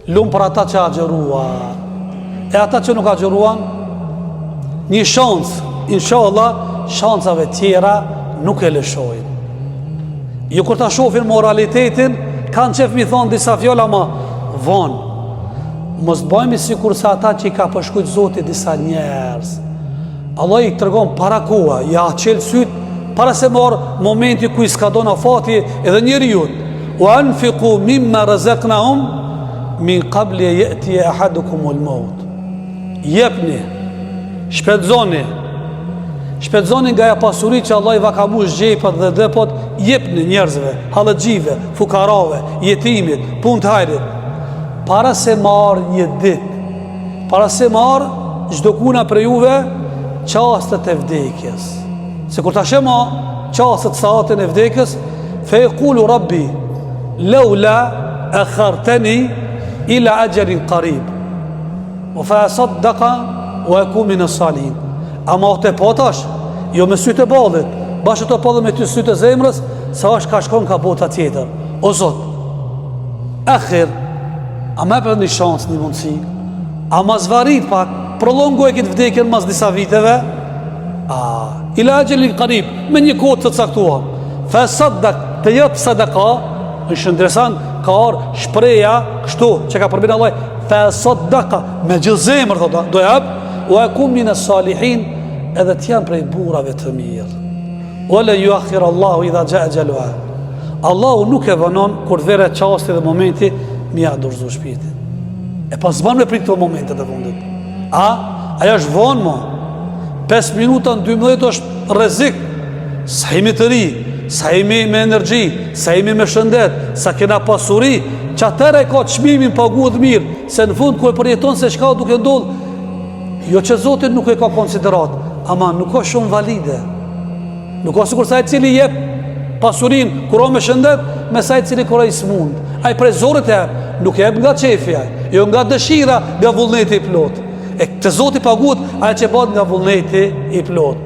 lumë për ata që agjerua. E ata që nuk agjeruan, një shansë, inshallah, shansave tjera nuk e lëshojnë. Jo kur ta shohin moralitetin, kanë qef mi thonë disa fjolla, ma vonë. Mos bëjmë sikur se ata që i ka përshkujt Zoti disa njerëz. Allah i tregon para koha, ja qelë syt para se marë momenti ku i s'ka do në fati edhe njeriut. Wa anfiqu mimma razaqnahum min qabli ya'ti ahadukumul maut. Jepni, shpedzoni nga e pasuri që Allah i va ka mush gjepat dhe depot, jepni njerëzve, halëgjive, fukarave, jetimit, pun të hajrit, para se marë një dit, para se marë gjdo kuna për juve qastet e vdekjes. Se kur ta shema qastet saatin e vdekjes, fe e kulu rabbi, leula e kharteni ila agjerin qarib, o fe e saddaka o e kumin e salin. Ama o të potash, jo me sytë e balit, bashkë të podhe me ty sytë e zemrës, sa është ka shkon ka bota tjetër. O Zot, akhir, a me për një shansë, një mundësi, a ma zvarit pak, prolongu e këtë vdekjen mas disa viteve, ila agjelin qarib, me një kodë të caktuar, fe saddak të jëpë sadaka, në shëndresan, ka arë shpreja, kështu, që ka përbina Allah, fe saddaka, me gjithë zemrë, thota, do jëpë, o e kumin e salihin, edhe t'janë prej burave të mirë. Ole ju akhir Allahu i dha gja e gjelua. Allahu nuk e vënon kur vere qasti dhe momenti mi a dorëzu shpirtin. E pas zban me prit këto momentet e fundit. Aja është vonë mo. 5 minuta në 12 është rezik. Sa jemi të ri, sa jemi me energji, sa jemi me shëndet, sa kena pasuri, që atëre ka çmimin paguhet mirë, se në fund ku e përjeton se shka duke ndodhë, jo që Zotin nuk e ka konsiderat, ama nuk ka shumë valide. Nuk ka sikur sa i cili jep pasurin, kuro me shëndet, me sa i cili kuro i smund. A i prej zorit e nuk jep nga qefja, jo nga dëshira, nga vullneti i plot. E të Zoti paguhet, a i që bat nga vullneti i plot.